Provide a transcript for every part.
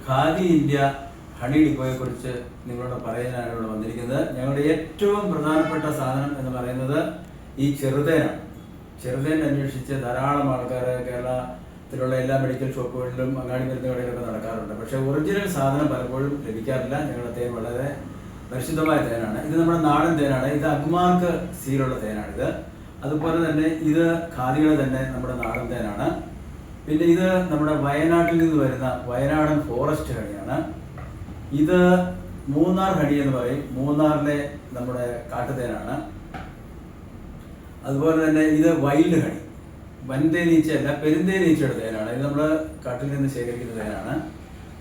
Khadi India honey ഡിപ്പോയെക്കുറിച്ച് നിങ്ങളോട് പറയാനാണ് ഇവിടെ വന്നിരിക്കുന്നത്. ഞങ്ങളുടെ ഏറ്റവും പ്രധാനപ്പെട്ട സാധനം എന്ന് പറയുന്നത് ഈ ചെറുതേനാണ്. ചെറുതേൻ അന്വേഷിച്ച് ധാരാളം ആൾക്കാർ കേരളത്തിലുള്ള എല്ലാ മെഡിക്കൽ ഷോപ്പുകളിലും അങ്ങാടി മരുന്ന് കടയിലൊക്കെ നടക്കാറുണ്ട്. പക്ഷേ ഒറിജിനൽ സാധനം പലപ്പോഴും ലഭിക്കാറില്ല. ഞങ്ങളുടെ തേൻ വളരെ പരിശുദ്ധമായ തേനാണ്. ഇത് നമ്മുടെ നാടൻ തേനാണ്. ഇത് അഗ്മാർക്ക് സീലുള്ള തേനാണിത്. അതുപോലെ തന്നെ ഇത് ഖാദിയുടെ തന്നെ നമ്മുടെ നാടൻ തേനാണ്. പിന്നെ ഇത് നമ്മുടെ വയനാട്ടിൽ നിന്ന് വരുന്ന വയനാടൻ ഫോറസ്റ്റ് ഹണിയാണ്. ഇത് മൂന്നാർ ഹണി എന്ന് പറയും. മൂന്നാറിലെ നമ്മുടെ കാട്ടുതേനാണ്. അതുപോലെ തന്നെ ഇത് വൈൽഡ് ഹണി, വൻതേനീച്ചയല്ല, പെരുന്തേനീച്ചയുടെ തേനാണ്. ഇത് നമ്മൾ കാട്ടിൽ നിന്ന് ശേഖരിക്കുന്ന തേനാണ്.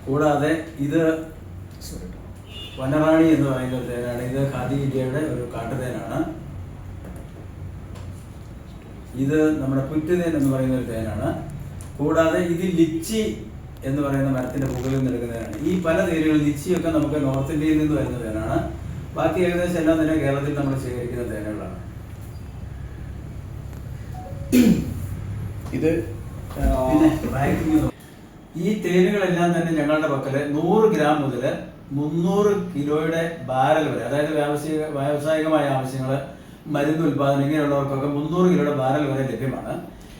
കൂടാതെ ഇത് വനറാണി എന്ന് പറയുന്ന ഒരു തേനാണ്. ഇത് ഖാദി ഇന്ത്യയുടെ ഒരു കാട്ടുതേനാണ്. ഇത് നമ്മുടെ പുറ്റുതേൻ എന്ന് പറയുന്ന ഒരു തേനാണ്. കൂടാതെ ഇത് ലിച്ചി എന്ന് പറയുന്ന മരത്തിന്റെ മുകളിൽ നിന്ന് എടുക്കുന്നതാണ്. ഈ പല തേനുകൾ ലിച്ചിയൊക്കെ നമുക്ക് നോർത്ത് ഇന്ത്യയിൽ നിന്ന് വരുന്ന തേനാണ്. ബാക്കി ഏകദേശം എല്ലാം തന്നെ കേരളത്തിൽ നമ്മൾ ശേഖരിക്കുന്ന തേനുകളാണ്. ഇത് ഈ തേനുകളെല്ലാം തന്നെ ഞങ്ങളുടെ പക്കല് 100 ഗ്രാം മുതൽ 300 കിലോയുടെ ബാരൽ വരെ, അതായത് വ്യാവസായികമായ ആവശ്യങ്ങൾ, മരുന്ന് ഉൽപാദനം ഇങ്ങനെയുള്ളവർക്കൊക്കെ 300 കിലോയുടെ ബാരൽ വരെ ലഭ്യമാണ്.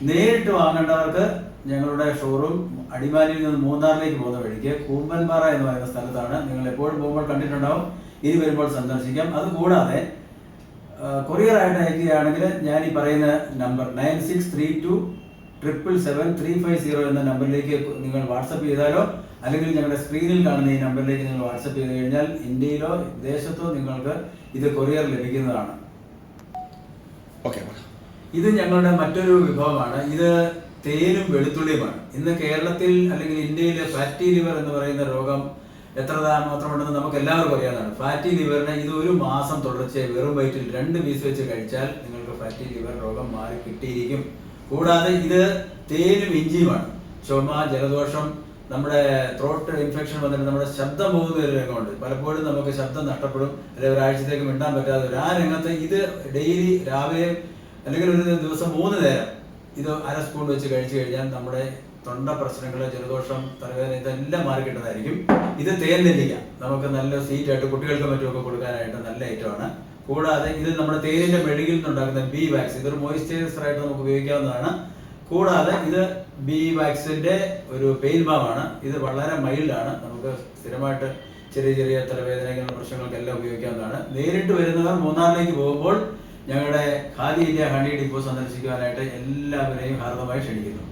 നേരിട്ട് വാങ്ങേണ്ടവർക്ക് ഞങ്ങളുടെ ഷോറൂം അടിമാലിയിൽ നിന്ന് മൂന്നാറിലേക്ക് പോകുന്ന വഴിക്ക് കൂമ്പൻപാറ എന്ന് പറയുന്ന സ്ഥലത്താണ്. നിങ്ങൾ എപ്പോഴും പോകുമ്പോൾ കണ്ടിട്ടുണ്ടാവും. ഇനി വരുമ്പോൾ സന്ദർശിക്കാം. അതുകൂടാതെ കൊറിയറായിട്ട് അയക്കുകയാണെങ്കിൽ ഞാൻ ഈ പറയുന്ന നമ്പർ 9632777350 എന്ന നമ്പറിലേക്ക് നിങ്ങൾ വാട്സപ്പ് ചെയ്താലോ, അല്ലെങ്കിൽ ഞങ്ങളുടെ സ്ക്രീനിൽ കാണുന്ന ഈ നമ്പറിലേക്ക് നിങ്ങൾ വാട്സപ്പ് ചെയ്ത് കഴിഞ്ഞാൽ ഇന്ത്യയിലോ വിദേശത്തോ നിങ്ങൾക്ക് ഇത് കൊറിയർ ലഭിക്കുന്നതാണ്. ഇത് ഞങ്ങളുടെ മറ്റൊരു വിഭവമാണ്. ഇത് തേനും വെളുത്തുള്ളിയുമാണ്. ഇന്ന് കേരളത്തിൽ അല്ലെങ്കിൽ ഇന്ത്യയിൽ ഫാറ്റി ലിവർ എന്ന് പറയുന്ന രോഗം എത്ര മാത്രമുണ്ടെന്ന് നമുക്ക് എല്ലാവർക്കും അറിയാവുന്നതാണ്. ഫാറ്റി ലിവറിന് ഇത് 1 മാസം തുടർച്ചയായി വെറും വയറ്റിൽ 2 പീസ് വെച്ച് കഴിച്ചാൽ നിങ്ങൾക്ക് ഫാറ്റി ലിവർ രോഗം മാറി കിട്ടിയിരിക്കും. കൂടാതെ ഇത് തേനും ഇഞ്ചിയുമാണ്. ചുമ, ജലദോഷം, നമ്മുടെ ത്രോട്ട് ഇൻഫെക്ഷൻ വന്നിട്ട് നമ്മുടെ ശബ്ദം പോകുന്ന ഒരു രംഗമുണ്ട്. പലപ്പോഴും നമുക്ക് ശബ്ദം നഷ്ടപ്പെടും, അല്ലെങ്കിൽ ഒരാഴ്ചത്തേക്ക് മിണ്ടാൻ പറ്റാതെ വരും. ആ രംഗത്ത് ഇത് ഡെയിലി രാവിലെ അല്ലെങ്കിൽ ഒരു ദിവസം 3 നേരം ഇത് 1/2 സ്പൂൺ വെച്ച് കഴിച്ചു കഴിഞ്ഞാൽ നമ്മുടെ തൊണ്ട പ്രശ്നങ്ങൾ, ജലദോഷം, തലവേദന ഇതെല്ലാം മാറി കിട്ടുന്നതായിരിക്കും. ഇത് തേൻ നെല്ലിക്ക നമുക്ക് നല്ല സ്വീറ്റായിട്ട് കുട്ടികൾക്ക് മറ്റുമൊക്കെ കൊടുക്കാനായിട്ട് നല്ല ഐറ്റമാണ്. കൂടാതെ ഇത് നമ്മുടെ തേനിന്റെ മെഴുകിൽ നിന്നുണ്ടാക്കുന്ന ബി വാക്സ്, ഇതൊരു മോയിസ്ചറൈസർ ആയിട്ട് നമുക്ക് ഉപയോഗിക്കാവുന്നതാണ്. കൂടാതെ ഇത് ബി വാക്സിന്റെ ഒരു പെയിൻ ബാമാണ്. ഇത് വളരെ മൈൽഡാണ്. നമുക്ക് സ്ഥിരമായിട്ട് ചെറിയ ചെറിയ തലവേദനകളുടെ പ്രശ്നങ്ങൾക്കെല്ലാം ഉപയോഗിക്കാവുന്നതാണ്. നേരിട്ട് വരുന്നവർ മൂന്നാറിലേക്ക് പോകുമ്പോൾ ഞങ്ങളുടെ ഖാദി ഇന്ത്യ ഹണി ഡിപ്പോ സന്ദർശിക്കുവാനായിട്ട് എല്ലാവരെയും ഹാർദമായി ക്ഷണിക്കുന്നു.